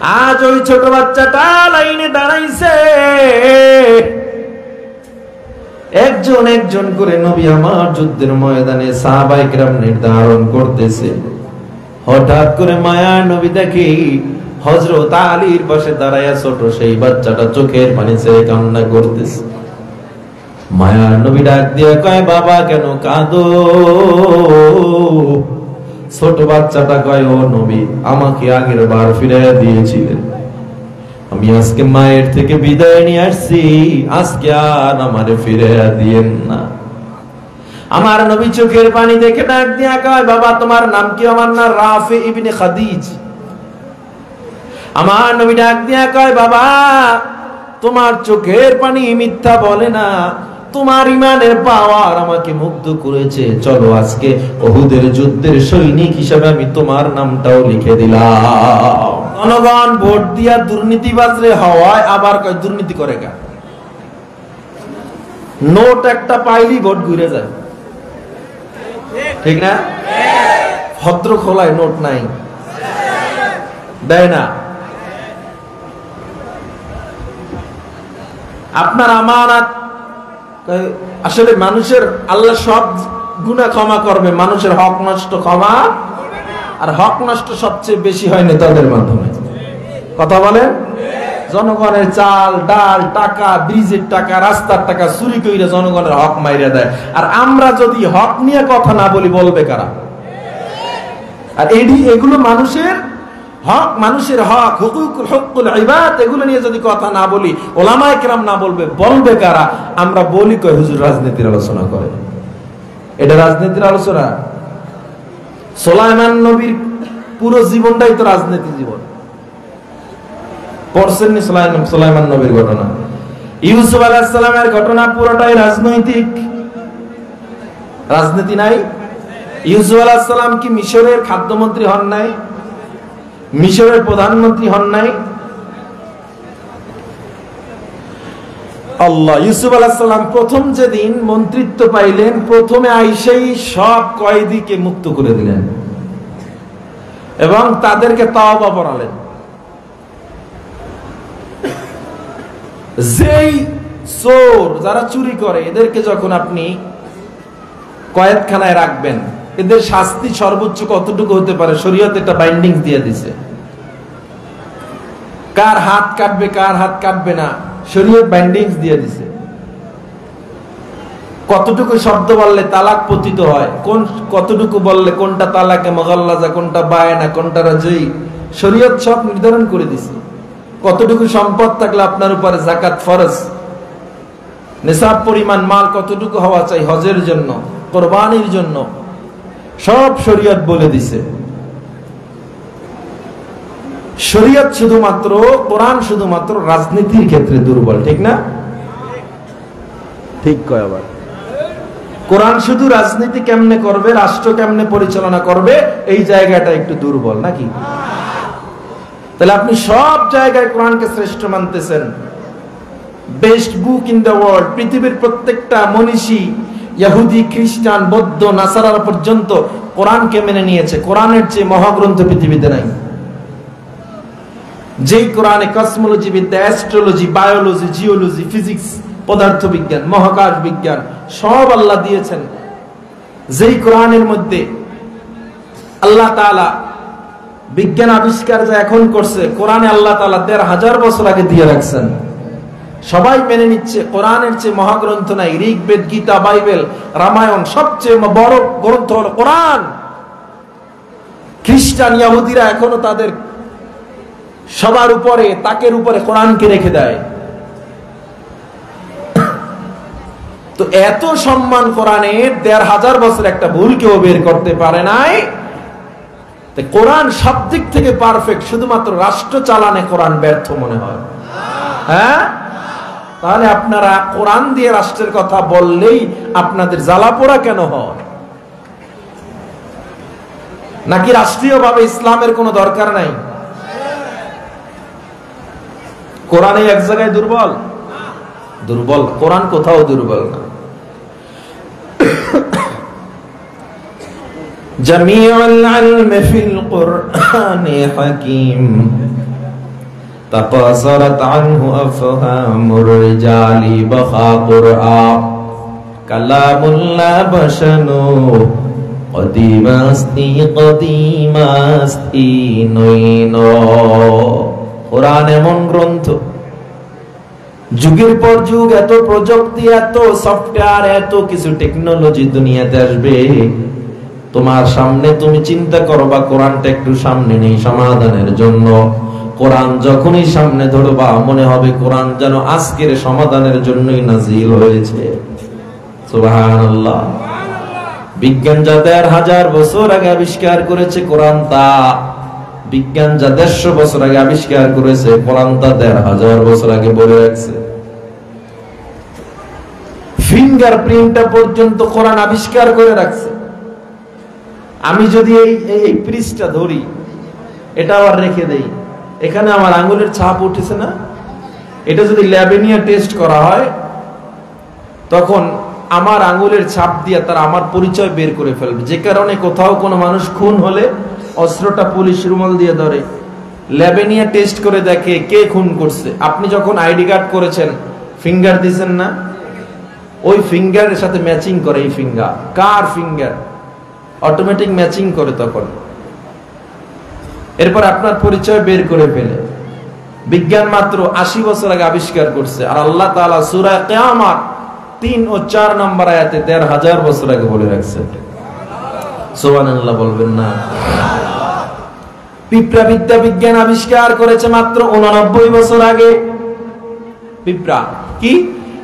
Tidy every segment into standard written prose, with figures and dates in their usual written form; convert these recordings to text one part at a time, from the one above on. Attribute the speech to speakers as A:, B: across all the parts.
A: আজ ওই ছোট বাচ্চাটা লাইনে দাঁড়াইছে, একজন একজন করে নবী আমার যুদ্ধের ময়দানে সাহাবায়ে কেরাম নির্ধারণ করতেছে। হঠাৎ করে মায়ার নবী দেখি হযরত আলীর পাশে দাঁড়ায়া ছোট সেই বাচ্চাটা চোখের পানি ছেড়ে কান্না করতেছে। মায়ার নবী ডাক দিয়ে কয়, বাবা কেন কাঁদো? ছোট বাচ্চাটা কয়, ও নবী, আমাকে আগের বার ফিরাইয়া দিয়েছিলেন, আমি আজকে মায়ের থেকে বিদায় নিয়ে আসছি, আজকে আর আমারে ফিরাইয়া দিয়েন না। আমার নবী চোখের পানি দেখে ডাক দিয়া কয়, বাবা তোমার নাম কি? আমার নাম রাফি ইবনে খাদিজ। আমার নবী ডাক দিয়া কয়, বাবা তোমার চোখের পানি মিথ্যা বলে না, তোমার ইমানের পাওয়ার আমাকে মুগ্ধ করেছে। চলো আজকে উহুদের যুদ্ধের সৈনিক হিসেবে আমি তোমার নামটাও লিখে দিলাম। জনগণ ভোট দিয়া দুর্নীতিবাজরে হওয়ায় আবার কয় দুর্নীতি করে গা। নোট একটা পাইলি ভোট ঘুরে যায়, ঠিক না? ভদ্র খোলায় নোট নাই, দেয় না। আপনার আমানত আসলে মানুষের আল্লাহ সব গুনাহ ক্ষমা করবে, মানুষের হক নষ্ট ক্ষমা, আর হক নষ্ট সবচেয়ে বেশি হয় নেতাদের মাধ্যমে। কথা বলেন? জনগণের চাল ডাল টাকা, ব্রিজের টাকা, রাস্তার টাকা চুরি করে জনগণের হক মাইরা দেয়। আর আমরা যদি হক নিয়ে কথা না বলি, বলবে কারা? আর এগুলো মানুষের হক, মানুষের হক, হুকুকুল ইবাদ, এগুলো নিয়ে যদি কথা না বলি, ওলামায়ে কেরাম না বলবে, বলবে কারা? আমরা বলি কই হুজুর রাজনীতির আলোচনা করে। এটা রাজনীতির আলোচনা? সুলাইমান নবীর পুরো জীবনটাই তো রাজনীতি জীবন। পড়ছেন নি সুলাইমান নবীর ঘটনা? ইউসুফ আলাইহিস সালামের ঘটনা পুরোটাই রাজনৈতিক। রাজনীতি নাই? ইউসুফ আলাইহিস সালাম কি মিশরের খাদ্যমন্ত্রী হন নাই? মিশরের প্রধানমন্ত্রী হন নাই? আল্লাহ ইউসুফ আলাইহিস সালাম প্রথম যেদিন মন্ত্রিত্ব পাইলেন, প্রথমে আইসেই সব কয়েদিকে মুক্ত করে দিলেন এবং তাদেরকে তাওবা পড়ালেন। যেই চোর, যারা চুরি করে, এদেরকে যখন আপনি কয়েদখানায় রাখবেন, এদের শাস্তি সর্বোচ্চ কতটুকু হতে পারে শরীয়ত একটা বাইন্ডিং দিয়ে দিছে। কার হাত কাটবে কার হাত কাটবে না শরীয়ত বাইন্ডিং দিয়ে দিছে। কতটুকু শব্দ বললে তালাক পতিত হয়, কতটুকু বললে কোনটা তালাকে মুগাল্লাজা, কোনটা বায়না, কোনটা রাজি, শরীয়ত সব নির্ধারণ করে দিছে। কতটুকু সম্পদ থাকলে আপনার উপরে যাকাত ফরজ, নিসাব পরিমাণ মাল কতটুকু হওয়া চাই হজের জন্য, কুরবানির জন্য, সব শরীয়ত বলে দিছে। শরীয়ত শুধুমাত্র, কোরআন শুধুমাত্র রাজনীতির ক্ষেত্রে দুর্বল, ঠিক না? ঠিক কয় আবার। কোরআন শুধু রাজনীতি কেমনে করবে, রাষ্ট্র কেমনে পরিচালনা করবে, এই জায়গাটা একটু দুর্বল নাকি? তাহলে আপনি সব জায়গায় কোরআনকে শ্রেষ্ঠ মানতেছেন, best book in the world. পৃথিবীর প্রত্যেকটা মনীষী, ইহুদি, খ্রিস্টান, বৌদ্ধ, নাসারা পর্যন্ত কোরআনকে মেনে নিয়েছে। কোরআনের চেয়ে মহাগ্রন্থ পৃথিবীতে নাই। যেই কোরআনে কসমোলজি বিদ্যা, অ্যাস্ট্রোলজি, বায়োলজি, জিওলজি, ফিজিক্স, পদার্থ বিজ্ঞান, মহাকাশ বিজ্ঞান সব আল্লাহ দিয়েছেন, যেই কোরআনের মধ্যে আল্লাহ তাআলা বিজ্ঞান আবিষ্কার যা এখন করছে, কোরআনে আল্লাহ তাআলা ১৫০০ বছর আগে দিয়ে রাখছেন। সবাই মেনে নিচ্ছে কোরআনের চেয়ে মহাগ্রন্থ নাই। ঋগ্বেদ, গীতা, বাইবেল, রামায়ণ, সবচেয়ে বড় গ্রন্থ হলো কোরআন। খ্রিস্টান, ইহুদিরা এখনো তাদের সবার উপরে, তাকের উপরে কোরআনকে রেখে দেয়। তো এত সম্মান কোরআনের, ১৫০০ বছর একটা ভুল কেউ বের করতে পারে নাই। কোরআন সব দিক থেকে পারফেক্ট, শুধুমাত্র রাষ্ট্র চালানে কোরআন ব্যর্থ মনে হয়। হ্যাঁ, তাহলে আপনারা কোরআন দিয়ে রাষ্ট্রের কথা বললেই আপনাদের জ্বালাপোড়া কেন হয়? নাকি রাষ্ট্রীয়ভাবে ইসলামের কোনো দরকার নাই? কোরআনে এক জায়গায় দুর্বল? দুর্বল কোরআন কোথাও দুর্বল না। জামিউল ইলমি ফিল কুরআনি হাকীম, তাকাসারাত আনহু আফহামুর রিজালি বাখা কুরআন কালামুল্লাহ বাশানু কদিমাস্তি নইন। কোরআন এমন গ্রন্থ, যুগের পর যুগ এত প্রযুক্তি, এত সফটওয়্যার, এত কিছু টেকনোলজি দুনিয়াতে আসবে, তোমার সামনে তুমি চিন্তা করবা কোরআনটা একটু সামনে নেই সমাধানের জন্য। কোরআন যখনই সামনে ধরবা মনে হবে কোরআন যেন আজকের সমাধানের জন্যই নাজিল হয়েছে। সুবহানাল্লাহ। বিজ্ঞান যা ১,৫০০ বছর আগে আবিষ্কার করেছে কোরআন, তা বিজ্ঞান যা ১৫০ বছর আগে আবিষ্কার করেছে কোরআন তা ১,৫০০ বছর আগে বলে রাখছে। ফিঙ্গারপ্রিন্টটা পর্যন্ত কোরআন আবিষ্কার করে রাখছে। আমি যদি এই পৃষ্ঠা ধরি, এটা আবার রেখে দেই, এখানে আমার আঙ্গুলের ছাপ উঠেছে না, এটা যদি ল্যাবে নিয়ে টেস্ট করা হয় তখন আমার আঙ্গুলের ছাপ দিয়ে তারা আমার পরিচয় বের করে ফেলবে। যে কারণে কোথাও কোনো মানুষ খুন হলে অস্ত্রটা পুলিশ রুমাল দিয়ে ধরে, ল্যাবে নিয়ে টেস্ট করে দেখে কে খুন করছে। আপনি যখন আইডি কার্ড করেছেন ফিঙ্গার দিয়েছেন না, ওই ফিঙ্গারের সাথে ম্যাচিং করে এই ফিঙ্গার, কার ফিঙ্গার অটোমেটিক ম্যাচিং করে তখন। এরপর আপনার পরিচয় বের করে ফেলে। বিজ্ঞান মাত্র ৮০ বছর আগে আবিষ্কার করছে, আর আল্লাহ তাআলা সূরা কিয়ামত ৩ ও ৪ নম্বর আয়াতে ১,৫০০ বছর আগে বলে রাখছে। সুবহানাল্লাহ বলবেন না? পিঁপড়া বিদ্যা বিজ্ঞান আবিষ্কার করেছে মাত্র ৮৯ বছর আগে। পিঁপড়া কি?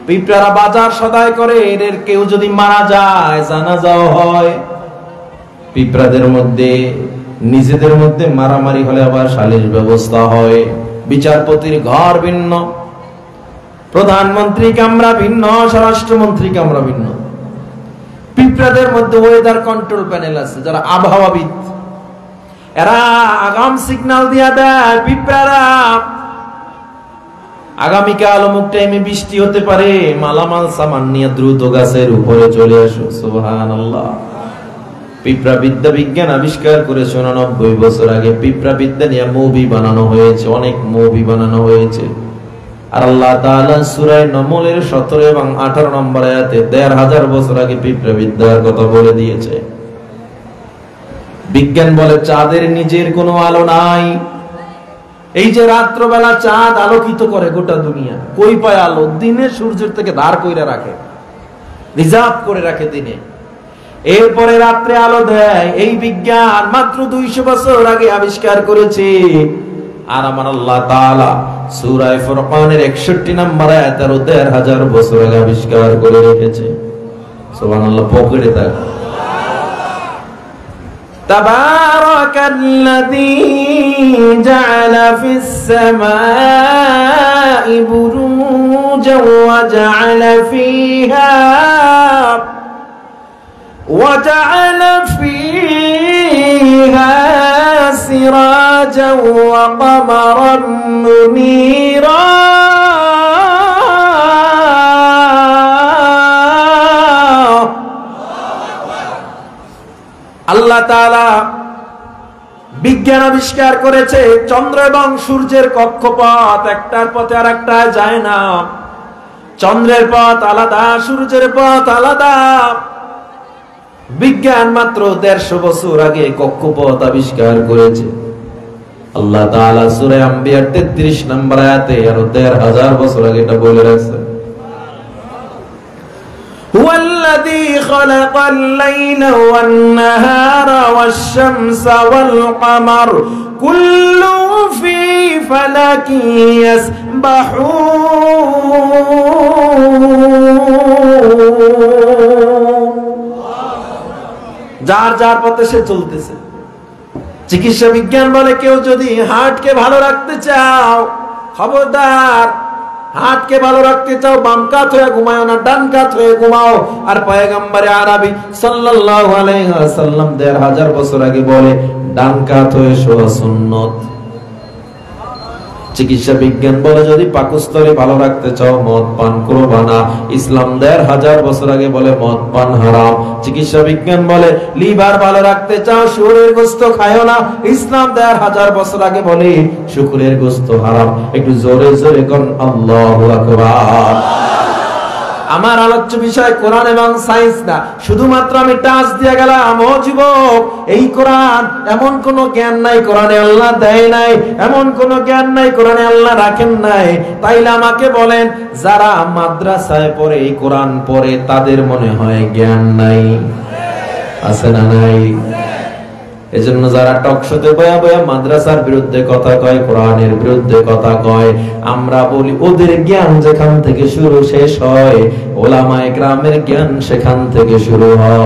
A: পিঁপড়ারা বাজার সদাই করে, এদের কেউ যদি মারা যায় জানাজাও হয়। পিঁপড়াদের মধ্যে নিজেদের মধ্যে মারামারি হলে আবার সালিশ ব্যবস্থা হয়। বিচারপতির ঘর ভিন্ন, প্রধানমন্ত্রী কামরা ভিন্ন, স্বরাষ্ট্রমন্ত্রী কামরা ভিন্ন। পিঁপড়াদের মধ্যে ওয়েদার কন্ট্রোল প্যানেল আছে, যারা আবহাওয়াবিদ, এরা আগাম সিগন্যাল দিয়া দেয় পিঁপড়ারা আগামীকাল অমুক টাইমে বৃষ্টি হতে পারে, মালামাল সামান নিয়ে দ্রুত গাছের উপরে চলে আসো। সুবহানাল্লাহ। পিঁপড়া বিদ্যা বিজ্ঞান আবিষ্কার করেছে ৮৯ বছর আগে। পিঁপড়া বিদ্যা নিয়ে মুভি বানানো হয়েছে, অনেক মুভি বানানো হয়েছে। আর আল্লাহ তাআলা সূরা নমলের ১৭ এবং ১৮ নম্বর আয়াতে ১,৫০০ বছর আগে পিঁপড়া বিদ্যার কথা বলে দিয়েছে। বিজ্ঞান বলে চাঁদের নিজের কোনো আলো নাই। এই যে রাত্রবেলা চাঁদ আলোকিত করে গোটা দুনিয়া, কই পায় আলো? দিনে সূর্যের থেকে ধার কইরা রাখে, রিজার্ভ করে রাখে দিনে, এরপরে রাত্রে আলো দেয়। এই বিজ্ঞান মাত্র ২০০ বছর আগে আবিষ্কার করেছে। আর আমার আল্লাহ তাআলা সূরা ফুরকানের ৬১ নম্বর আয়াতে ১,৫০০ বছর আগে আবিষ্কার করে রেখেছে। সুবহানাল্লাহ। পকেটে থাক। তাবারাকাল্লাযী জাআলা ফিস সামাই বুরুজান ওয়া জাআলা ফিহা وجعل فيها سراجا وقمرا منيرا আল্লাহ তাআলা বিজ্ঞান আবিষ্কার করেছে চন্দ্র এবং সূর্যের কক্ষপথ একটার পথে আর একটা যায় না। চন্দ্রের পথ আলাদা, সূর্যের পথ আলাদা। বিজ্ঞান মাত্র ১৫০ বছর আগে কক্ষপথ আবিষ্কার করেছে। আল্লাহ তাআলা সূরা আম্বিয়ার ৩৩ নম্বর আয়াতে আরো ১,৫০০ বছর আগে এটা বলে রাখছেন। হুয়াল্লাযী খালাকাল লাইলা ওয়ান নাহারা ওয়াশ-শামসা ওয়াল কমার কুল্লুন ফী ফালাকিন ইয়াসবাহুন। যার যার পথে সে চলতেছে। চিকিৎসা বিজ্ঞান বলে কেউ যদি হার্টকে ভালো রাখতে চাও, খবরদার, হার্টকে ভালো রাখতে চাও বাম কাত হয়ে ঘুমাও না, ডান কাত হয়ে ঘুমাও। আর পয়গম্বরে আরবি সাল্লাল্লাহু আলাইহি ওয়াসাল্লাম ১,৫০০ বছর আগে বলে ডান কাত হয়ে শোয়া সুন্নত। চিকিৎসা বিজ্ঞান বলে যদি পাকস্থলী ভালো রাখতে চাও মদ পান করবা না। ইসলাম ১৫০০ বছর আগে বলে মদ পান হারাম। চিকিৎসা বিজ্ঞান বলে লিভার ভালো রাখতে চাও শুকরের গোশত খায়ও না। ইসলাম ১৫০০ বছর আগে বলে শুকরের গোশত হারাম। একটু জোরে জোরে কোন আল্লাহু আকবার। আমার আলোচ্য বিষয় কোরআন এবং সায়েন্স না, শুধুমাত্র আমি টাচ দিয়ে গেলাম। ও যুবক, এই কোরআন এমন কোন জ্ঞান নাই কোরআনে আল্লাহ দেয় নাই, এমন কোন জ্ঞান নাই কোরআনে আল্লাহ রাখেন নাই। তাইলে আমাকে বলেন, যারা মাদ্রাসায় পড়ে এই কোরআন পড়ে তাদের মনে হয় জ্ঞান নাই? আছে না নাই? এজন্য যারা টকশোতে বয়া বয়া মাদ্রাসার বিরুদ্ধে কথা কয়, কোরআনের বিরুদ্ধে কথা কয়, আমরা বলি ওদের জ্ঞান যেখান থেকে শুরু শেষ হয়, ওলামায়ে কেরামের জ্ঞান সেখান থেকে শুরু হয়।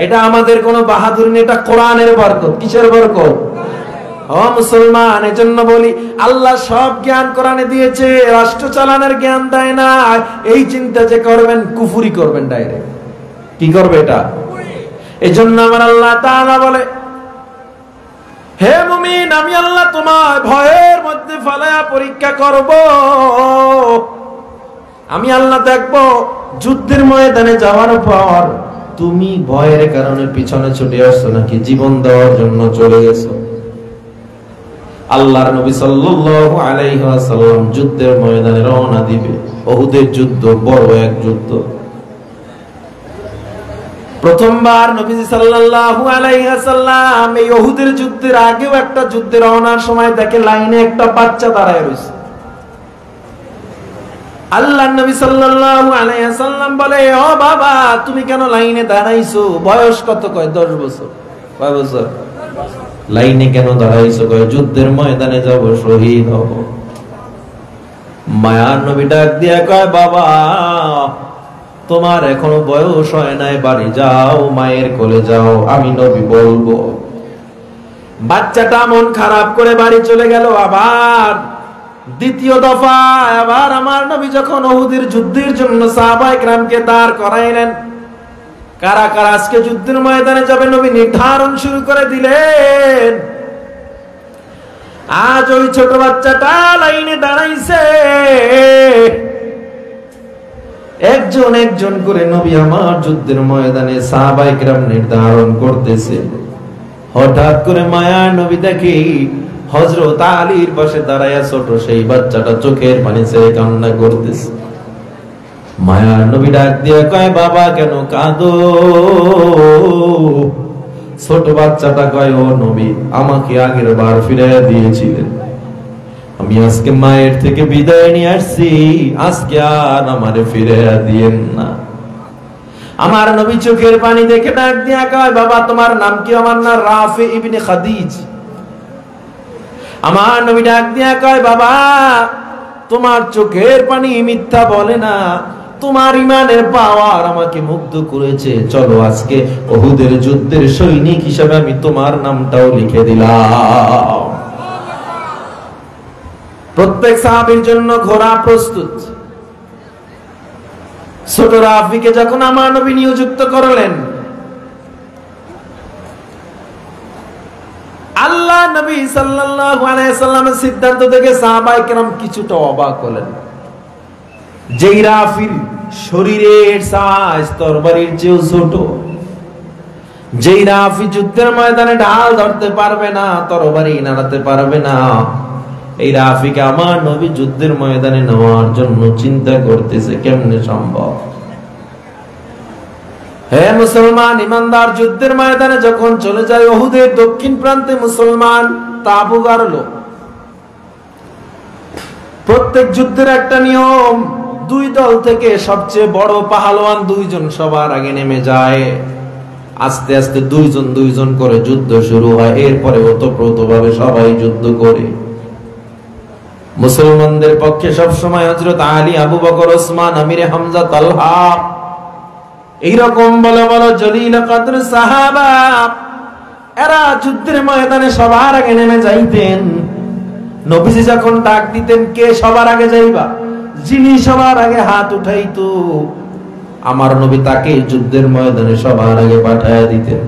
A: এটা আমাদের কোনো বাহাদুরি নেই, এটা কোরআনের বরকত। কিসের বরকত? ও মুসলমান, এজন্য বলি আল্লাহ সব জ্ঞান কোরআনে দিয়েছে, রাষ্ট্র চালানোর জ্ঞান দেয় না। এই চিন্তা যে করবেন, কুফরি করবেন ডাইরেক্ট। কি করবে এটা? এজন্য আমার আল্লাহ তাআলা বলে, হে মুমিন, আমি আল্লাহ তোমার ভয়ের মধ্যে ফেলায়া পরীক্ষা করব। আমি আল্লাহ দেখব যুদ্ধের ময়দানে যাওয়ার পর তুমি ভয়ের কারণে পিছনে ছুটে আসছো নাকি জীবন দেওয়ার জন্য চলে গেছো। আল্লাহর নবী সাল্লাল্লাহু আলাইহি ওয়াসাল্লাম যুদ্ধের ময়দানে রওনা দিবে। উহুদের যুদ্ধ বড় এক যুদ্ধ। প্রথমবার নবীজি সাল্লাল্লাহু আলাইহি ওয়াসাল্লাম এই উহুদের যুদ্ধের আগেও একটা যুদ্ধে রওনার সময় দেখে লাইনে একটা বাচ্চা দাঁড়ায় রয়েছে। আল্লাহর নবী সাল্লাল্লাহু আলাইহি ওয়াসাল্লাম বলে, ও বাবা, তুমি কেন লাইনে দাঁড়াইছো? বয়স কত? কয় 10 বছর। কয় বছর? লাইনে কেন দাঁড়াইছো? কয় যুদ্ধের ময়দানে যাব, শহীদ হব। মায়ার নবী ডাক দিয়া কয়, বাবা, তোমার এখনো বয়স হয় নাই, বাড়ি যাও, মায়ের কোলে যাও, আমি নবী বলবো। বাচ্চাটা মন খারাপ করে বাড়ি চলে গেল। আবার দ্বিতীয় দফা আবার আমার নবী যখন উহুদের যুদ্ধের জন্য সাহাবায়ে কেরামকে দাঁড় করাইলেন, কারা কারা আজকে যুদ্ধের ময়দানে যাবে নবী নির্ধারণ শুরু করে দিলেন। আজ ওই ছোট বাচ্চাটা লাইনে দাঁড়াইছে, একজন একজন করে নবী আমার যুদ্ধের ময়দানে সাহাবায়ে কেরাম নির্ধারণ করতেছে। হঠাৎ করে মায়ার নবী দেখি হযরত আলীর পাশে দাঁড়ায়া ছোট সেই বাচ্চাটা চোখের পানি ছেড়ে কান্না করতেছে। মায়ার নবী ডাক দিয়ে কয়, বাবা কেন কাঁদো? ছোট বাচ্চাটা কয়, ও নবী, আমাকে আগের বার ফিরাইয়া দিয়েছিলেন, আমি আজকে মায়ের থেকে বিদায় নিয়ে আসছি, আজকে আর আমারে ফিরাইয়া দিয়েন না। আমার নবী চোখের পানি দেখে ডাক দিয়া কয়, বাবা তোমার নাম কি? আমার নাম রাফি ইবনে খাদিজ। আমার নবী ডাক দিয়া কয়, বাবা তোমার চোখের পানি মিথ্যা বলে না, তোমার ইমানের পাওয়ার আমাকে মুগ্ধ করেছে। চলো আজকে উহুদের যুদ্ধের সৈনিক হিসেবে আমি তোমার নামটাও লিখে দিলাম। প্রত্যেক সাহাবীর জন্য ঘোড়া প্রস্তুত। ছোট রাফিকে যখন আমার নবী নিযুক্ত করলেন, আল্লাহ নবী সাল্লাল্লাহু আলাইহি ওয়াসাল্লামের সিদ্ধান্ত দেখে সাহাবায়ে কেরাম কিছুটা অবাক হলেন। যেই রাফির শরীরের সাইজ তরবারির চেয়েও ছোট, যেই রাফি যুদ্ধের ময়দানে ঢাল ধরতে পারবে না, তরবারি নাড়াতে পারবে না, এই রাফিকে আমার নবী যুদ্ধের ময়দানে নেওয়ার জন্য চিন্তা করতেছে কেমনে সম্ভব। হে মুসলমান ইমানদার, যুদ্ধের ময়দানে যখন চলে যায় উহুদের দক্ষিণ প্রান্তে মুসলমান তাঁবু গাড়ল। প্রত্যেক যুদ্ধের একটা নিয়ম, দুই দল থেকে সবচেয়ে বড় পাহালওয়ান দুইজন সবার আগে নেমে যায়। আস্তে আস্তে দুইজন দুইজন করে যুদ্ধ শুরু হয়। এরপরে ওতপ্রোতভাবে সবাই যুদ্ধ করে। মুসলমানদের পক্ষে সবসময় হযরত আলী, আবু বকর, ওসমান, আমিরে হামজা, তালহা, এইরকম বলো বলো জলিল কদর সাহাবা, এরা যুদ্ধের ময়দানে সবার আগে নেমে যাইতেন। নবীজি যখন ডাক দিতেন, কে সবার আগে যাইবা, যিনি সবার আগে হাত উঠাইতো আমার নবী তাকে যুদ্ধের ময়দানে সবার আগে পাঠায়া দিতেন।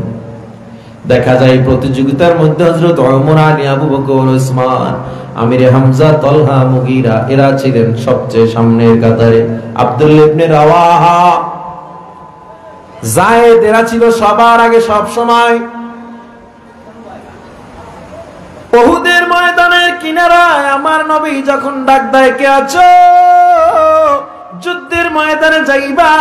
A: দেখা যায় প্রতিযোগিতার মধ্যে হযরত ওমর, আলী, আবু বকর, ওসমান, আমির হামজা, তলহা, মুগীরা এরা ছিলেন সবচেয়ে সামনের কাতারে। আব্দুল্লাহ ইবনে রাওয়াহা, যায়েদ এরা ছিল সবার আগে সব সময়। উহুদের ময়দানের কিনারায় আমার নবী যখন ডাক দেয়, কে আছো, যুদ্ধের ময়দানে যাইবা,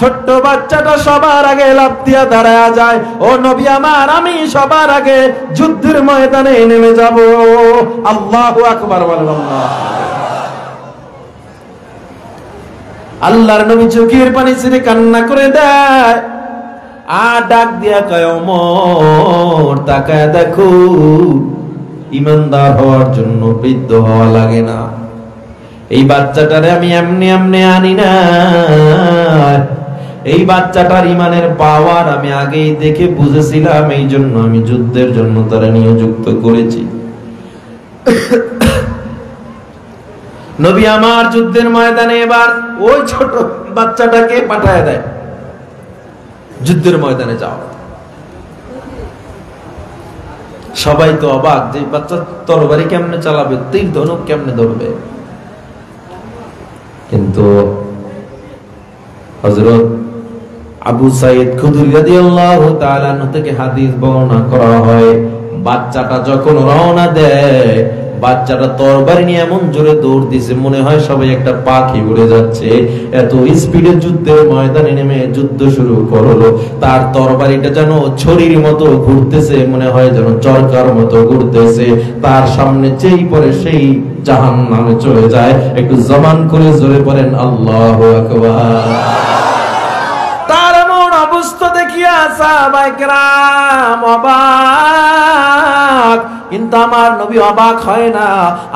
A: ছোট্ট বাচ্চাটা সবার আগে লাফ দিয়া দাঁড়ায়া যায়, ও নবী আমার, আমি সবার আগে যুদ্ধের ময়দানে নেমে যাব। আল্লাহু আকবার বললাম। আল্লাহর নবী চোখের পানি ছেড়ে কান্না করে দেয়, আর ডাক দিয়া কয়, ওমর তাকায় দেখো, ইমানদার হওয়ার জন্য বৃদ্ধ হওয়া লাগে না। এই বাচ্চাটারে আমি এমনি এমনি আনি না, এই বাচ্চাটার ইমানের পাওয়ার আমি আগেই দেখে বুঝেছিলাম, এই জন্য আমি যুদ্ধের জন্য তারা নিয়োজিত করেছি। নবী আমার যুদ্ধের ময়দানে এবার ওই ছোট বাচ্চাটাকে পাঠায় দেয়, যুদ্ধের ময়দানে যাও। সবাই তো অবাক, যে বাচ্চা তরবারি কেমনে চালাবে, তীর ধনুক কেমনে ধরবে। কিন্তু হযরত আবু সাঈদ খুদরি রাদিয়াল্লাহু তাআলা আনহু থেকে হাদিস বর্ণনা করা হয়, বাচ্চাটা যখন রওনা দেয়, বাচ্চাটা তরবারি নিয়ে এমন জোরে দৌড় দিছে, মনে হয় সবাই একটা পাখি উড়ে যাচ্ছে। এত স্পিডে যুদ্ধের ময়দানে নেমে যুদ্ধ শুরু করলো। তার তরবারিটা যেন ছড়ির মতো ঘুরতেছে, মনে হয় যেন চরকার মতো ঘুরতেছে। তার সামনে যেই পরে সেই জাহান্নামে চলে যায়। একটু জবান করে জোরে পড়েন আল্লাহু আকবার। তার এমন অবস্থা দেখিয়া সাহাবায়ে কেরাম অবাক, কিন্তু আমার নবী অবাক হয় না।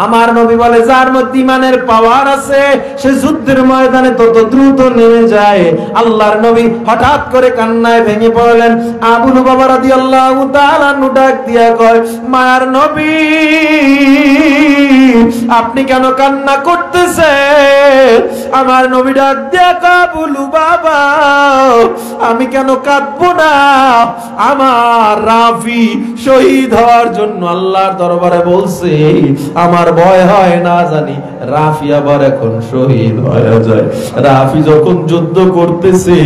A: আমার নবী বলে, যার মধ্যে ইমানের পাওয়ার আছে সে যুদ্ধের ময়দানে তত দ্রুত নেমে যায়। আল্লাহর নবী হঠাৎ করে কান্নায় ভেঙে পড়লেন। আবু লুবাবা রাদিয়াল্লাহু তাআলা আনহু ডাক দিয়া কয়, মায়ার নবী, আপনি কেন কান্না করতেছেন? আমার নবী ডাক দিয়া কয়, আবু লুবাবা, আমি কেন কাঁদবো না? আমার রাফি শহীদ হওয়ার জন্য আল্লাহর দরবারে বলছে, আমার ভয় হয় না জানি রাফি আবার এখন শহীদ হয়ে যায়। রাফি যখন যুদ্ধ করতেছে,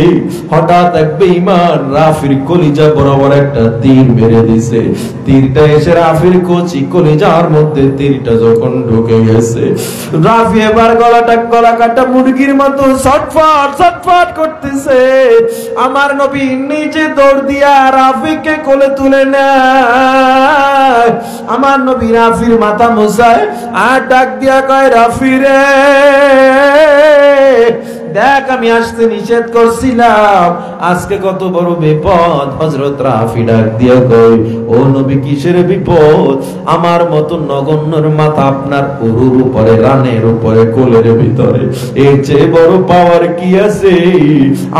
A: হঠাৎ এক বেঈমান রাফির কলিজা বরাবর একটা তীর মেরে দিছে। তীরটা এসে রাফির কচি কলিজার মধ্যে তীরটা যখন ঢুকে গেছে, রাফি এবার গলা কাটা মুরগির মতো ছটফট ছটফট করতেছে। আমার নবী নিচে দৌড় দিয়া রাফিকে কোলে তুলে নেয়। আমার নবী রাফির মাথা মুছায় আর ডাক দিয়া কয়, রাফি রে, দেখ আমি আসতে নিষেধ করছিলাম, আজকে কত বড় বিপদ। হযরত রাফি ডাক দিয়া কয়, ও নবী, কিসের বিপদ? আমার মতো নগণ্যর মাথা আপনার উরুর উপরে, রানের উপরে, কোলের ভিতরে, এর চেয়ে বড় পাওয়ার কি আছে?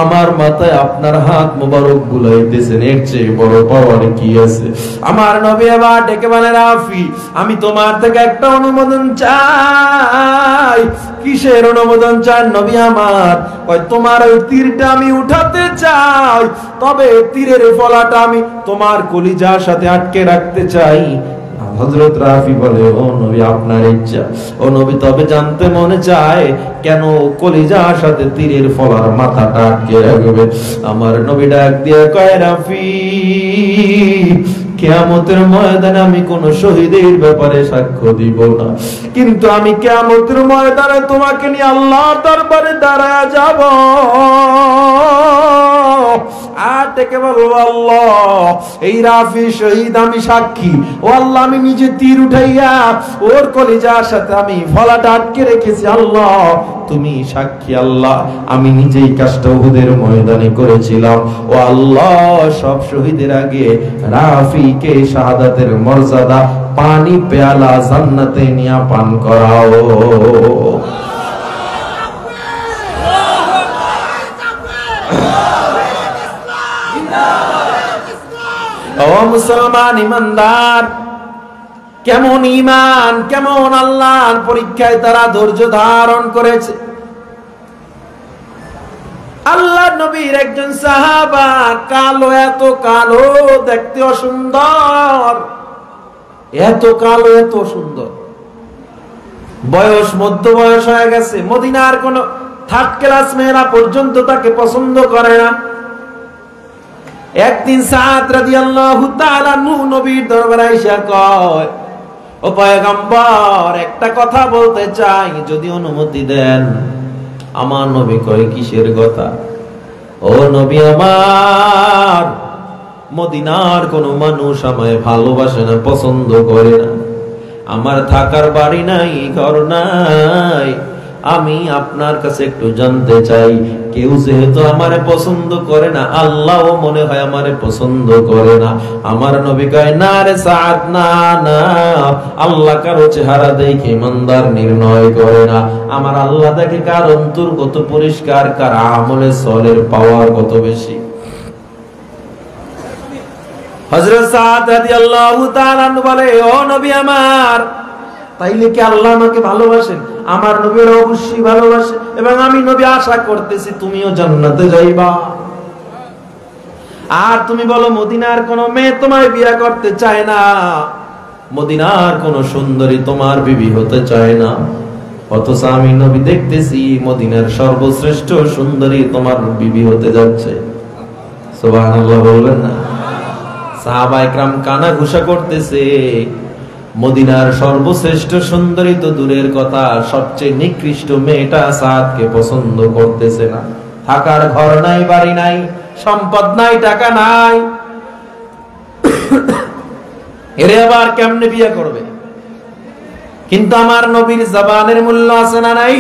A: আমার মাথায় আপনার হাত মোবারক বুলাইতেছেন, এর চেয়ে বড় পাওয়ার কি আছে? আমার নবী এবার ডেকে বলে, রাফি, আমি তোমার থেকে একটা অনুমোদন চাই। কিসের অনুমোদন চান নবী আমার? কয়, তোমার ওই তীরটা আমি উঠাতে চাই, তবে তীরের ফলাটা আমি তোমার কলিজার সাথে আটকে রাখতে চাই। হযরত রাফি বলে, ও নবী, আপনার ইচ্ছা। ও নবী, তবে জানতে মনে চায় কেন কলিজার সাথে তীরের ফলার মাথাটা আটকে রাখবে? আমার নবী ডাক দিয়ে কয়, রাফি, কিয়ামতের ময়দানে আমি কোন শহীদের ব্যাপারে সাক্ষ্য দিব না, কিন্তু আমি কিয়ামতের ময়দানে তোমাকে নিয়ে আল্লাহর দরবারে দাঁড়ায়া যাব। আর ডেকে বলবো, আল্লাহ, এই রাফি শহীদ, আমি সাক্ষী। ও আল্লাহ, আমি নিজে তীর উঠাইয়া ওর কলিজার সাথে আমি ফলাটা আটকে রেখেছি। আল্লাহ, তুমি সাক্ষী। আল্লাহ, আমি নিজেই কাজটা উহুদের ময়দানে করেছিলাম। ও আল্লাহ, সব শহীদের আগে রাফিকে শাহাদাতের মর্যাদা পানি পেয়ালা জান্নাতে নিয়ে পান করাও। ও মুসলমান ইমানদার, কেমন ঈমান, কেমন আল্লাহর পরীক্ষায় তারা ধৈর্য ধারণ করেছে। আল্লাহ নবীর একজন সাহাবা, কালো, এত কালো, দেখতে অসুন্দর, এত কালো, এত সুন্দর, বয়স মধ্য বয়স হয়ে গেছে। মদিনার কোন থার্ড ক্লাস মেয়েরা পর্যন্ত তাকে পছন্দ করে না। একদিন সাদ রাদিয়াল্লাহু তাআলা নবীর দরবারে এসে কয়, ও পয়গম্বর, একটা কথা বলতে চাই, যদি অনুমতি দেন। আমার নবী কয়, কিসের কথা? ও নবী আমার, মদিনার কোন মানুষ আমায় ভালোবাসে না, পছন্দ করে না, আমার থাকার বাড়ি নাই, ঘর নাই, আমি আপনার কাছে একটু জানতে চাই, কেউ যেহেতু আমারে পছন্দ করে না, আল্লাহও মনে হয় আমারে পছন্দ করে না। আমার নবী কয়, না রে সাদ, না না, আল্লাহ কারো চেহারা দেখে ইমানদার নির্ণয় করে না, আমার আল্লাহ দেখে কার অন্তর কত পরিষ্কার, কার আমলে সলের পাওয়ার কত বেশি। হযরত সাদ রাদিয়াল্লাহু তাআলা বলে, ও নবী আমার, তাইলে কি আল্লাহ আমাকে ভালোবাসেন? আমার নবীর অবশ্যই ভালোবাসে, এবং আমি নবী আশা করতেছি তুমিও জান্নাতে যাইবা। আর তুমি বলো মদিনার কোন মেয়ে তোমায় বিয়ে করতে চায় না, মদিনার কোন সুন্দরী তোমার বিবি হতে চায় না, অথচ আমি নবী দেখতেছি মদিনার সর্বশ্রেষ্ঠ সুন্দরী তোমার বিবি হতে যাচ্ছে। সুবহানাল্লাহ বলবেন না? সাহাবায়ে কেরাম কানা ঘুষা করতেছে, মদিনার সর্বশ্রেষ্ঠ সুন্দরী তো দূরের কথা, সবচেয়ে নিকৃষ্ট মেয়েটা সাদকে পছন্দ করতেছে না। থাকার ঘর নাই, বাড়ি নাই, সম্পদ নাই, টাকা নাই, এরে আবার কেমনে বিয়ে করবে? কিন্তু আমার নবীর জবানের মূল্য আছে না নাই?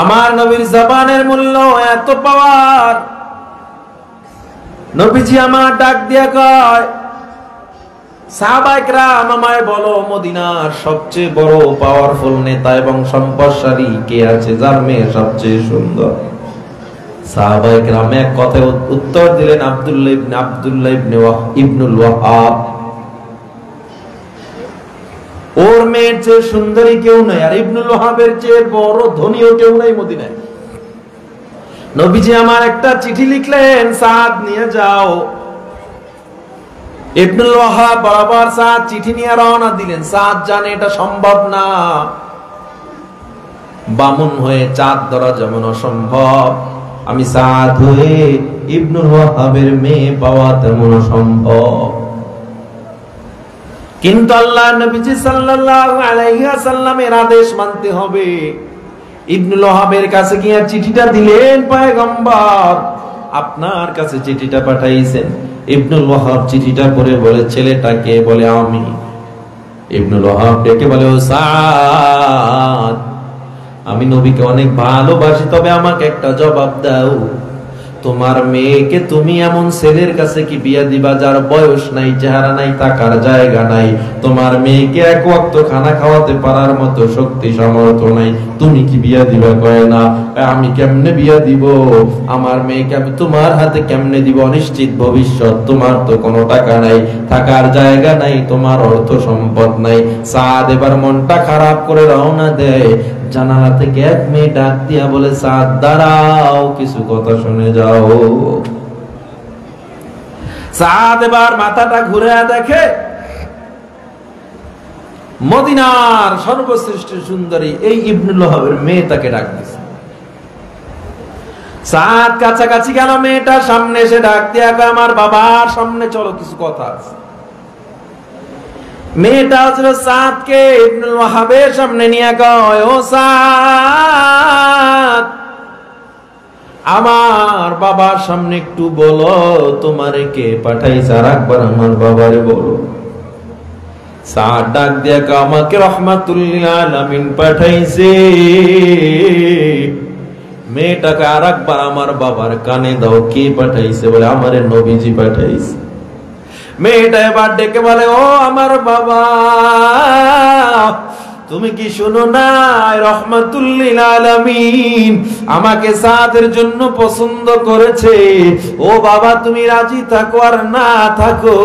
A: আমার নবীর জবানের মূল্য এত পাওয়ার। নবীজি আমার ডাক দিয়ে কয়, সাহাবায়ে কেরাম আমায় বলো, মদিনার সবচেয়ে বড় পাওয়ারফুল নেতা এবং সম্পদশালী কে আছে, যার মেয়ে সবচেয়ে সুন্দর? সাহাবায়ে কেরাম এক কথায় উত্তর দিলেন, আব্দুল্লাহ ইবনুল ওয়াহাব। ওর মেয়ের চেয়ে সুন্দরী কেউ নাই, আর ইবনুল ওয়াহাবের চেয়ে বড় ধনীও কেউ নাই মদিনায়। নবীজি আমার একটা চিঠি লিখলেন, সাদ নিয়ে যাও। ইবনুল ওয়াহাব বরাবর সাদ চিঠি নিয়ে রওনা দিলেন। সাদ জানে এটা সম্ভব না, বামুন হয়ে চাঁদ ধরা যেমন অসম্ভব, আমি সাদ হয়ে ইবনুল ওয়াহাবের মেয়ে পাওয়া তেমন অসম্ভব। কিন্তু আল্লাহ নবীজি সাল্লাল্লাহু আলাইহি ওয়াসাল্লামের আদেশ মানতে হবে। ইবনুল ওয়াহাবের কাছে গিয়ে চিঠিটা দিলেন, পয়গম্বর আপনার কাছে চিঠিটা পাঠাইছেন। ইবনুল ওয়াহাব চিঠিটা পড়ে বলে, ছেলেটাকে? বলে আমি। ইবনুল ওয়াহাব ডেকে বলে, ও সাদ, আমি নবীকে অনেক ভালোবাসি, তবে আমাকে একটা জবাব দাও, তোমার মেয়েকে তুমি এমন ছেলের কাছে কি বিয়ে দিবা যার বয়স নাই, চেহারা নাই, থাকার জায়গা নাই, তোমার মেয়েকে এক ওয়াক্ত খানা খাওয়াতে পারার মতো শক্তি সামর্থ্য নাই, তুমি কি বিয়ে দিবা? কয় না। আমি কেমনে বিয়ে দিব? আমার মেয়েকে আমি তোমার হাতে কেমনে দিব? অনিশ্চিত ভবিষ্যৎ, তোমার তো কোনো টাকা নাই, থাকার জায়গা নাই, তোমার অর্থ সম্পদ নাই। সাদ এবার মনটা খারাপ করে রওনা দেয়। জানালা থেকে এক মেয়ে ডাক দিয়া বলে, সাদ দাঁড়াও, কিছু কথা শুনে যাও। সাদ এবার মাথাটা ঘুরে দেখে মদিনার সর্বশ্রেষ্ঠ সুন্দরী এই ইবনুল ওয়াহাবের মেয়ে তাকে ডাক দিছে। সাদ কাছাকাছি গেল, মেয়েটার সামনে এসে ডাক দিয়া কয়, আমার বাবার সামনে চলো, কিছু কথা আছে। মেয়েটা হযরত সাদকে ইবনুল ওয়াহাবের সামনে নিয়ে কয়, ও সাদ, আমার বাবার সামনে একটু বলো তোমারে কে পাঠাইছে, আর একবার আমার বাবারে বলো। সাদ ডাক দিয়া কয়, আমাকে রাহমাতুল্লিল আলামিন পাঠাইছে। মেয়েটাকে আর একবার আমার বাবার কানে দাও, কে পাঠাইছে? বলে, আমারে নবীজি পাঠাইছে। মেয়েটা এবার ডেকে বলে, ও আমার বাবা, তুমি কি শুনো না রহমাতুল লিল আলামিন আমাকে সাদের জন্য পছন্দ করেছে। ও বাবা তুমি রাজি থাকো আর না থাকো,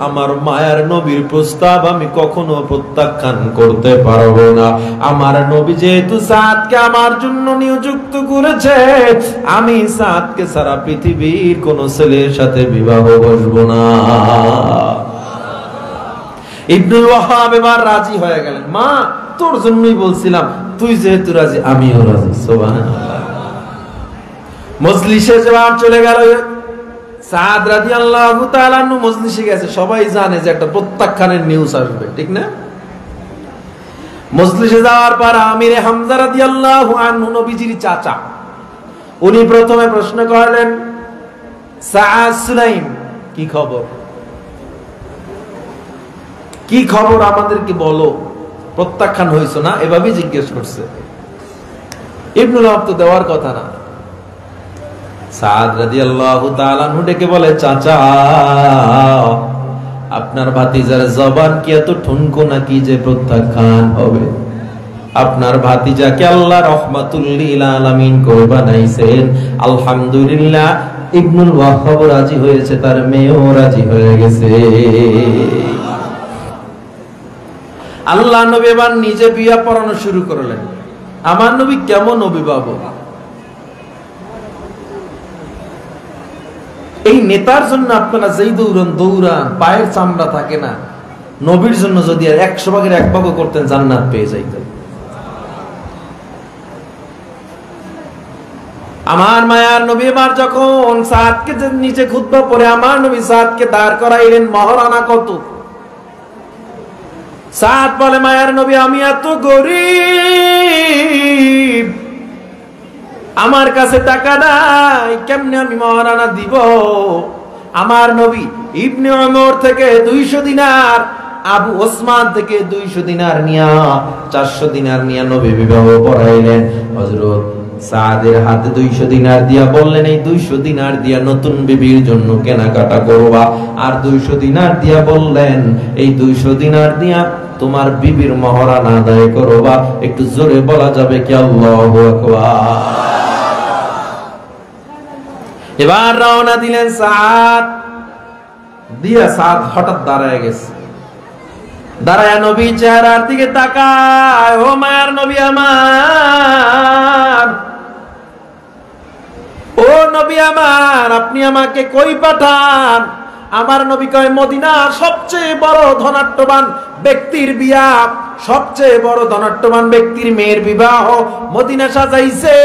A: আমার মায়ার নবীর প্রস্তাব আমি কখনো প্রত্যাখ্যান করতে পারবো না। আমার নবী যেহেতু সাদকে আমার জন্য নিযুক্ত করেছে, আমি সাদকে সারা পৃথিবীর কোন ছেলের সাথে বিবাহ বসবো না। ইবনুল ওয়াহাব এবার রাজি হয়ে গেলেন। মা তোর জন্যই বলছিলাম, তুই যেহেতু রাজি আমিও রাজি। সুবহানাল্লাহ। মজলিসে যাওয়ার চলে গেল সাদ রাদিয়াল্লাহু তাআলা আনহু। মজলিসে গেছে, সবাই জানে যে একটা প্রত্যাখ্যানের নিউজ আসবে, ঠিক না? মজলিসে যাওয়ার পর আমির হামজা রাদিয়াল্লাহু আনহু নবীজির চাচা, উনি প্রথমে প্রশ্ন করলেন, সাদ সুলাইম কি খবর, কি খবর আমাদেরকে বলো, প্রত্যাখ্যান হয়েছে না? এভাবেই জিজ্ঞেস করছে। ইবনুল ওয়াহাব তো দেওয়ার কথা না। সাদ রাদিয়াল্লাহু তাআলা আনহু ডেকে বলে, চাচা আপনার ভাতিজার জবান কি এত ঠুনকো নাকি যে প্রত্যাখ্যান হবে? আপনার ভাতিজাকে আল্লাহ রহমাতুল লিল আলামিন করে বানাইছেন। আলহামদুলিল্লাহ ইবনুল ওয়াহাব রাজি হয়েছে, তার মেয়েও রাজি হয়ে গেছে। আল্লাহ নবী এবার নিজে বিয়া পড়ানো শুরু করলেন। আমার নবী কেমন অভিভাবক! এই নেতার জন্য আপনারা যেই দৌড়ান পায়ের চামড়া থাকে না, নবীর জন্য যদি 100 ভাগের 1 ভাগও করতেন জান্নাত পেয়ে যাইতেন। আমার মায়ার নবী এবার যখন সাদকে নিচে খুতবা পড়ে আমার নবী সাদকে দাঁড় করাইলেন, মহারানা কত? সাদ বলে, মায়ার নবী আমি এত গরিব, আমার কাছে টাকা নাই, কেমনে আমি মহারানা দিব? আমার নবী ইবনে ওমর থেকে 200 দিনার, আবু ওসমান থেকে 200 দিনার নিয়া 400 দিনার নিয়া নবী বিবাহ পড়াইলেন। হযরত সাদের হাতে 200 দিনার দিয়া বললেন, এই 200 দিনার দিয়া নতুন বিবির জন্য কেনাকাটা করবা। আর 200 দিনার দিয়া বললেন, এই 200 দিনার দিয়া তোমার বিবির মহারানা আদায় করবা। একটু জোরে বলা যাবে কি আল্লাহু আকবার? এবার রওনা দিলেন সাদ। দিয়া সাদ হঠাৎ দাঁড়ায় গেছে। দাঁড়ায় নবী চেহারার দিকে তাকায়, ও মায়ার নবী আমার, ও নবী আমার, আপনি আমাকে কই পাঠান? আমার নবী কয়, মদিনার সবচেয়ে বড় ধনাঢ্যবান ব্যক্তির বিয়া, সবচেয়ে বড় ধনাঢ্যবান ব্যক্তির মেয়ের বিবাহ মদিনা সাজাইছে,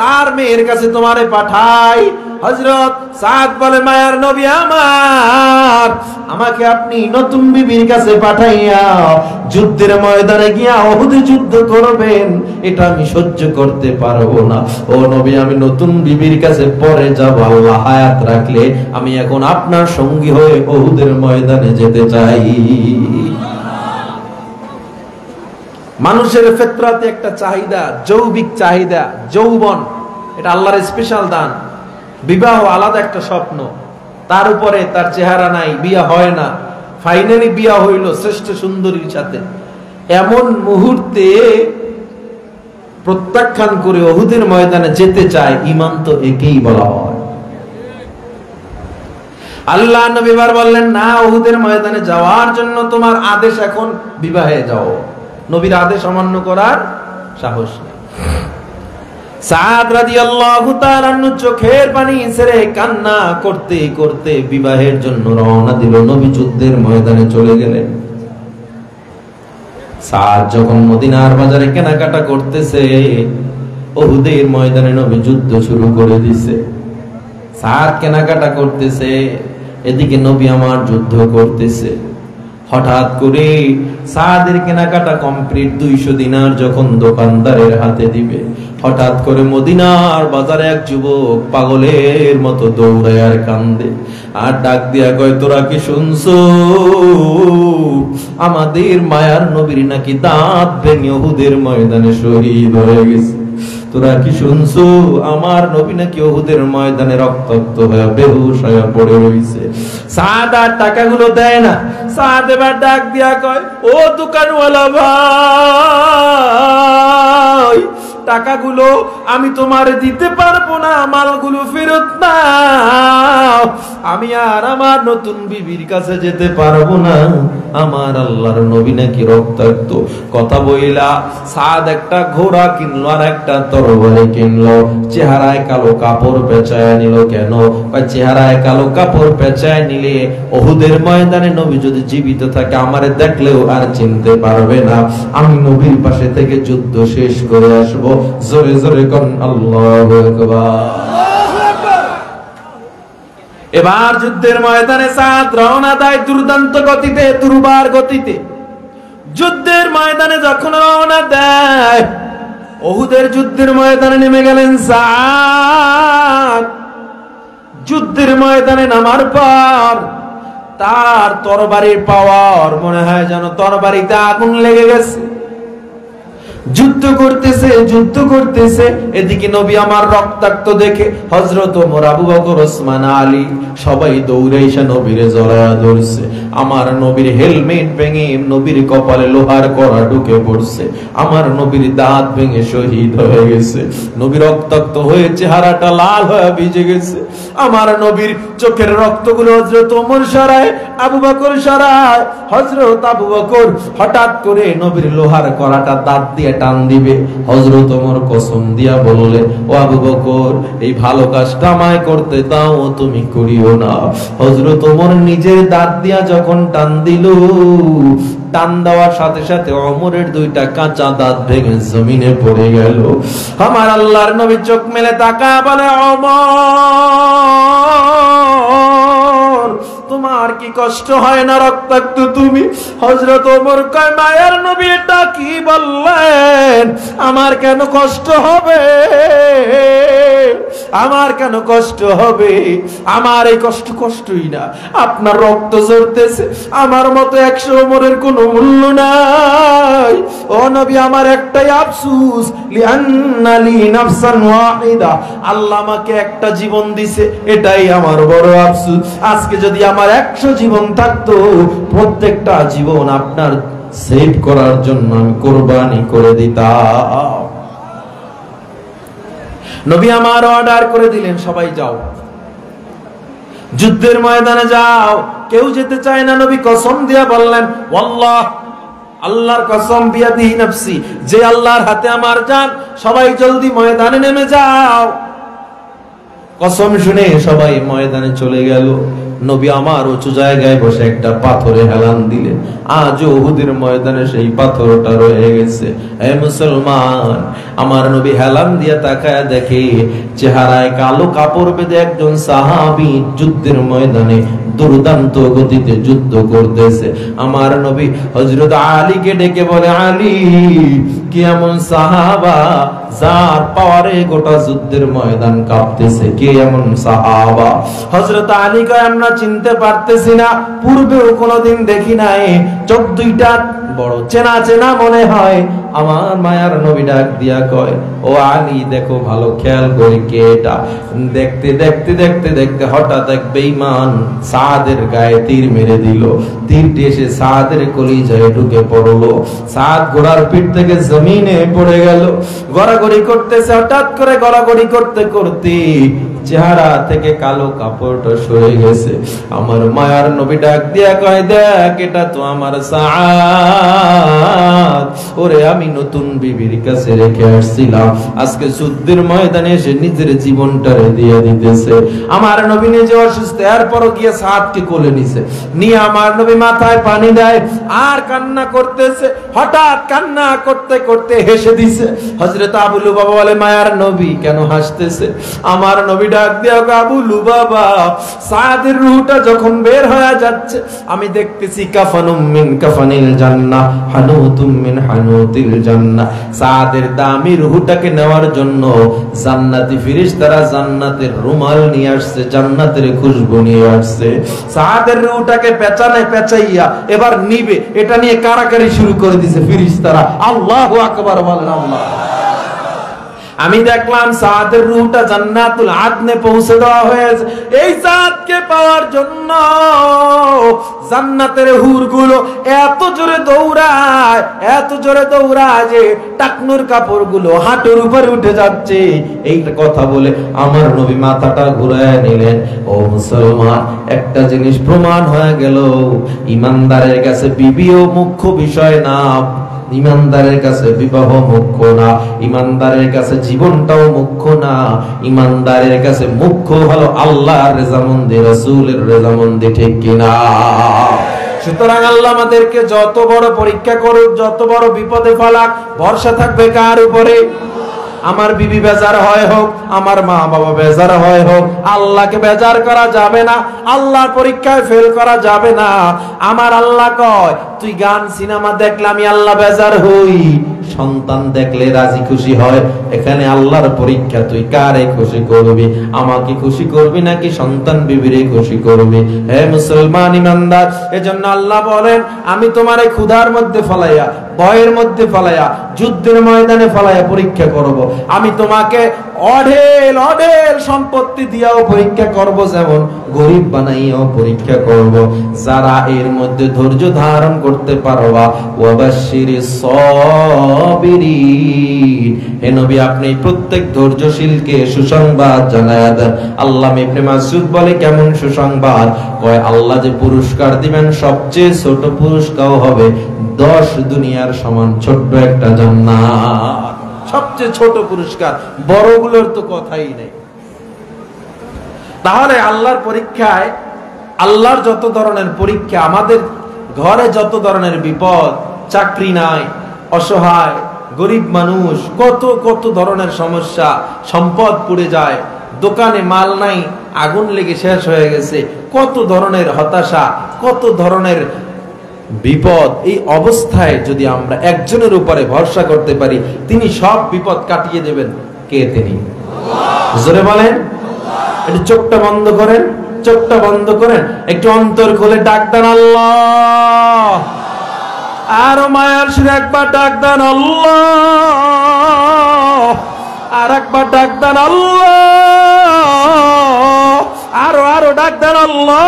A: তার মেয়ের কাছে তোমারে পাঠাই। হযরত সাদ বলে, মায়ার নবী আমার, আমাকে আপনি নতুন বিবির কাছে পাঠাইয়া যুদ্ধের ময়দানে গিয়া উহুদে যুদ্ধ করবেন, এটা আমি সহ্য করতে পারবো না। ও নবী, আমি নতুন বিবির কাছে পরে যাব, আল্লাহ হায়াত রাখলে আমি এখন আপনার সঙ্গী হয়ে উহুদের ময়দানে যেতে চাই। মানুষের ফিতরাতে একটা চাহিদা, যৌবিক চাহিদা, যৌবন, এটা আল্লাহর স্পেশাল দান। বিবাহ আলাদা একটা স্বপ্ন, তার উপরে তার চেহারা নাই, বিয়া হয় না, ফাইনালি বিয়া হইল শ্রেষ্ঠ সুন্দরীর সাথে। এমন মুহূর্তে প্রত্যাখ্যান করে উহুদের ময়দানে যেতে চায়, ঈমান তো একেই বলা হয়। আল্লাহ নবী এবার বললেন, না, উহুদের ময়দানে যাওয়ার জন্য তোমার আদেশ, এখন বিবাহে যাও। নবীর আদেশ অমান্য করার সাহস নেই। সাদ রাদিয়াল্লাহু তাআলা চোখের পানি ছেড়ে কান্না করতে করতে বিবাহের জন্য রওনা দিল। নবী যুদ্ধের ময়দানে চলে গেলেন। সাদ যখন মদিনার বাজারে কেনাকাটা করতেছে, উহুদের ময়দানে নবী যুদ্ধ শুরু করে দিছে। সাদ কেনাকাটা করতেছে, এদিকে নবী আমার যুদ্ধ করতেছে। হঠাৎ করে সাদের কেনাকাটা কমপ্লিট, 200 দিনার যখন দোকানদারের হাতে দিবে, হঠাৎ করে মদিনার বাজারে এক যুবক পাগলের মতো দৌড়ায় আর কান্দে আর ডাক দিয়া কয়, তোরা কি শুনছো? আমাদের মায়ার নবীর নাকি দাঁত ভেঙে উহুদের ময়দানে শহীদ হয়ে গেছে। তোরা কি শুনছো আমার নবী নাকি উহুদের ময়দানে রক্তাক্ত হয়ে বেহুশ হয়ে পড়ে রইছে। সাদ আর টাকাগুলো দেয় না। সাদ এবার ডাক দিয়া কয়, ও দোকানওয়ালা ভাই, টাকাগুলো আমি তোমার দিতে পারবো না, মালগুলো ফেরত নাও। আমি আর আমার নতুন বিবির কাছে যেতে পারবো না, আমার আল্লাহর নবী নাকি রক্তাক্ত। কথা বইলা সাদ একটা ঘোড়া কিনলো আর একটা তরবারি কিনলো। চেহারায় কালো কাপড় পেঁচায় নিল। কেন? চেহারায় কালো কাপড় পেঁচায় নিলে উহুদের ময়দানে নবী যদি জীবিত থাকে আমারে দেখলেও আর চিনতে পারবে না। আমি নবীর পাশে থেকে যুদ্ধ শেষ করে আসবো। জোরে জোরে কোন আল্লাহু আকবার। এবার যুদ্ধের ময়দানে সাদ রওনা দেয় দুর্দান্ত গতিতে, দুর্বার গতিতে। যুদ্ধের ময়দানে যখন রওনা দেয়, উহুদের যুদ্ধের ময়দানে নেমে গেলেন সাদ। যুদ্ধের ময়দানে নামার পর তার তরবারির পাওয়ার মনে হয় যেন তরবারিতে আগুন লেগে গেছে। যুদ্ধ করতেছে, যুদ্ধ করতেছে। এদিকে নবী আমার রক্তাক্ত দেখে হযরত ওমর, আবু বকর, ওসমান, আলী সবাই দৌড়ে এসে নবীরে জড়ায়া ধরছে। আমার নবীর হেলমেট ভেঙে নবীর কপালে লোহার কড়া ঢুকে পড়ছে। আমার নবীর দাঁত ভেঙে শহীদ হয়ে গেছে। নবী রক্তাক্ত হয়ে চেহারাটা লাল হয়ে ভিজে গেছে। আমার নবীর চোখের রক্তগুলো হযরত ওমর সরায়, আবু বকর সরায়। হযরত আবু বকর হঠাৎ করে নবীর লোহার কড়াটা দাঁত দিয়ে টান দিবে। হযরত ওমর কসম দিয়া বললেন, ও আবু বকর, এই ভালো কাজটা আমায় করতে দাও, তুমি করিও না। হযরত ওমর নিজের দাঁত দিয়া যখন টান দিল, টান দেওয়ার সাথে সাথে ওমরের দুইটা কাঁচা দাঁত ভেঙে জমিনে পড়ে গেল। আমার আল্লাহর নবী চোখ মেলে তাকায় বলে, ওমর, তোমার কি কষ্ট হয় না? রক্তাক্ত তুমি। হযরত ওমর কয়, মায়ের নবী এটা কি বললেন? আমার কেন কষ্ট হবে? আমার কেন কষ্ট হবে? আমার এই কষ্ট কষ্টই না, আপনার রক্ত ঝরতেছে। আমার মতো 100 ওমরের কোনো মূল্য নাই। ও নবী, আমার একটাই আফসোস, লিআন্না লি নাফসান ওয়াহিদা, আল্লাহ আমাকে একটা জীবন দিছে, এটাই আমার বড় আফসোস। আজকে যদি আমার 100 জীবন থাকতো, প্রত্যেকটা জীবন আপনার সেভ করার জন্য আমি কোরবানি করে দিতাম। নবী আমার অর্ডার করে দিলেন, সবাই যাও, যুদ্ধের ময়দানে যাও। কেউ যেতে চায় না। নবী কসম দিয়া বললেন, ওয়াল্লাহ, আল্লাহর কসম, বিয়াদিহি নাফসি, যে আল্লাহর হাতে আমার জান, সবাই জলদি ময়দানে নেমে যাও। কসম শুনে সবাই ময়দানে চলে গেল। নবী আমার উঁচু জায়গায় বসে একটা পাথরে হেলান দিলেন। আজ উহুদের ময়দানে সেই পাথরটা রয়ে গেছে। হে মুসলমান, আমার নবী হেলান দিয়ে তাকায় দেখে চেহারায় কালো কাপড় বেঁধে একজন সাহাবী যুদ্ধের ময়দানে দুর্দান্ত গতিতে যুদ্ধ করতেছে। আমার নবী হযরত আলীকে ডেকে বলে, আলী, কি এমন সাহাবা যার পাওয়ারে গোটা যুদ্ধের ময়দান কাঁপতেছে? কে এমন সাহাবা? হযরত আলী কয়, আমরা চিনতে পারতেছি না, পূর্বেও কোনোদিন দেখি নাই, চোখ দুইটা বড় চেনা চেনা মনে হয়। আমার মায়ার নবী ডাক দিয়া কয়, ও আলী, দেখো ভালো খেয়াল করে কে এটা। দেখতে দেখতে দেখতে দেখতে হঠাৎ এক বেঈমান সাদের গায়ে তীর মেরে দিল। তীরটি এসে সাদের কলিজায় ঢুকে পড়লো। সাদ ঘোড়ার পিঠ থেকে জমিনে পড়ে গেল। গড়াগড়ি করতেছে। হঠাৎ করে গড়াগড়ি করতে করতে চেহারা থেকে কালো কাপড়টা সরে গেছে। আমার মায়ার নবী ডাক দিয়া কয়, দেখ, এটা তো আমার সাদ। ওরে আমি নতুন বিবির কাছে রেখে আসছিলাম, আজকে যুদ্ধের ময়দানে এসে নিজের জীবনটারে দিয়ে দিতেছে। আমার নবী নিজে অসুস্থ, এরপরও গিয়ে সাদকে কোলে নিছে। নিয়ে আমার নবী মাথায় পানি দেয় আর কান্না করতেছে। হঠাৎ কান্না করতে করতে হেসে দিছে। হযরত আবু লুবাবা বলে, মায়ার নবী কেন হাসতেছে? আমার নবী ডাক দিয়া, আবু লুবাবা, সাদের রূহটা যখন বের হয়ে যাচ্ছে আমি দেখতেছি কাফানুম মিন কাফানিল জান্নাহ, হানুতুম মিন হানুতিল জান্নাহ। সাদের দামি রূহটাকে নেওয়ার জন্য জান্নাতি ফেরেশতারা জান্নাতের রুমাল নিয়ে আসছে, জান্নাতের খুশবু নিয়ে আসছে। সাদের রূহটাকে পেঁচানে পেঁচাইয়া এবার নিবে, এটা নিয়ে কারাকারি শুরু করে দিয়েছে ফেরেশতারা। আল্লাহু আকবার বলেন। আল্লাহ আমি দেখলাম সাদের রূহটা জান্নাতুল আদনে পৌঁছে দেওয়া হয়েছে। এই সাদকে পাওয়ার জন্য জান্নাতের হুরগুলো এত জোরে দৌড়ায় যে টাকনুর কাপড়গুলো হাঁটুর উপরে উঠে যাচ্ছে। এই কথা বলে আমার নবী মাথাটা ঘুরায় নিলেন। ও মুসলমান, একটা জিনিস প্রমাণ হয়ে গেল, ইমানদারের কাছে বিবিও মুখ্য বিষয় না, ইমানদারের কাছে বিবাহ মুখ্য না, ইমানদারের কাছে জীবনটাও মুখ্য না, ইমানদারের কাছে মুখ্য হলো আল্লাহর রেজামন্দি, রাসূলের রেজামন্দি, ঠিক কিনা? সুতরাং আল্লাহ আমাদেরকে যত বড় পরীক্ষা করুক, যত বড় বিপদে ফেলাক, ভরসা থাকবে কার উপরে? আমার বিবি বেজার হয় হোক, আমার মা বাবা বেজার হয় হোক, আল্লাহকে বেজার করা যাবে না, আল্লাহর পরীক্ষায় ফেল করা যাবে না। আমার আল্লাহ কয়, তুই গান সিনেমা দেখলে আমি আল্লাহ বেজার হই, সন্তান দেখলে রাজি খুশি হয়। এখানে আল্লাহর পরীক্ষা, তুই কারে খুশি করবি? আমাকে খুশি করবি নাকি সন্তান বিবিরে খুশি করবি? হে মুসলমান ইমানদার, এজন্য আল্লাহ বলেন, আমি তোমারে ক্ষুধার মধ্যে ফলাইয়া, ভয়ের মধ্যে ফলাইয়া, যুদ্ধের ময়দানে ফলাইয়া পরীক্ষা করব। আমি তোমাকে অঢেল সম্পত্তি দিয়াও পরীক্ষা করব, যেমন গরিব বানাইয়াও পরীক্ষা করব। যারা এর মধ্যে ধৈর্য ধারণ করতে পারবা, ওয়াবাশশিরিস সাবিরিন, হে নবী আপনি প্রত্যেক ধৈর্যশীলকে সুসংবাদ জানায়া দেন। আল্লামা ইবনে মাসউদ বলে, কেমন সুসংবাদ? কয়, আল্লাহ যে পুরস্কার দিবেন সবচেয়ে ছোট পুরস্কার হবে 10 দুনিয়ার সমান ছোট্ট একটা জান্নাত। সবচেয়ে ছোট পুরস্কার, বড়গুলোর তো কথাই নেই। তাহলে আল্লাহর পরীক্ষায়, আল্লাহর যত ধরনের পরীক্ষা, আমাদের ঘরে যত ধরনের বিপদ, চাকরি নাই, অসহায় গরিব মানুষ, কত ধরনের সমস্যা, সম্পদ পুড়ে যায়, দোকানে মাল নাই, আগুন লেগে শেষ হয়ে গেছে, কত ধরনের হতাশা, কত ধরনের বিপদ। এই অবস্থায় যদি আমরা একজনের উপরে ভরসা করতে পারি, তিনি সব বিপদ কাটিয়ে দেবেন। কে তিনি? জোরে বলেন। একটু চোখটা বন্ধ করেন, চোখটা বন্ধ করেন, একটু অন্তর খুলে ডাক দেন আল্লাহ। আর মায়ার সুরে একবার ডাক দেন আল্লাহ, আর একবার ডাক দেন আল্লাহ, আরো ডাক দেন আল্লাহ,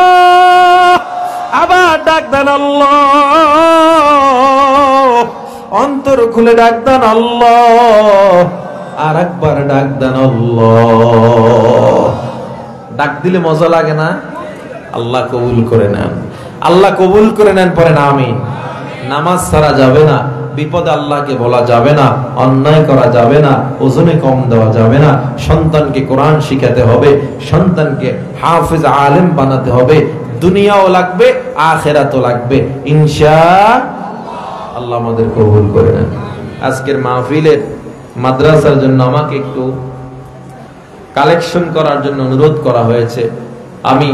A: আবার ডাক দেন আল্লাহ, অন্তর খুলে ডাক দেন আল্লাহ, আর একবার ডাক দেন আল্লাহ। ডাক দিলে মজা লাগে না? আল্লাহ কবুল করে নেন, আল্লাহ কবুল করে নেন, পড়েন আমিন। নামাজ ছাড়া যাবে না, বিপদে আল্লাহকে বলা যাবে না, অন্যায় করা যাবে না, ওজনে কম দেওয়া যাবে না, সন্তানকে কোরআন শিখাতে হবে, সন্তানকে হাফেজ আলেম বানাতে হবে, দুনিয়াও লাগবে আখিরাতও লাগবে ইনশাআল্লাহ। আমাদের কবুল করে নেন। আজকের মাহফিলের মাদ্রাসার জন্য আমাকে একটু কালেকশন করার জন্য অনুরোধ করা হয়েছে। আমি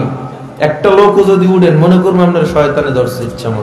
A: একটা লোকও যদি উঠেন, মনে করবো আপনার শয়তানে ধরছে ইচ্ছা মতো।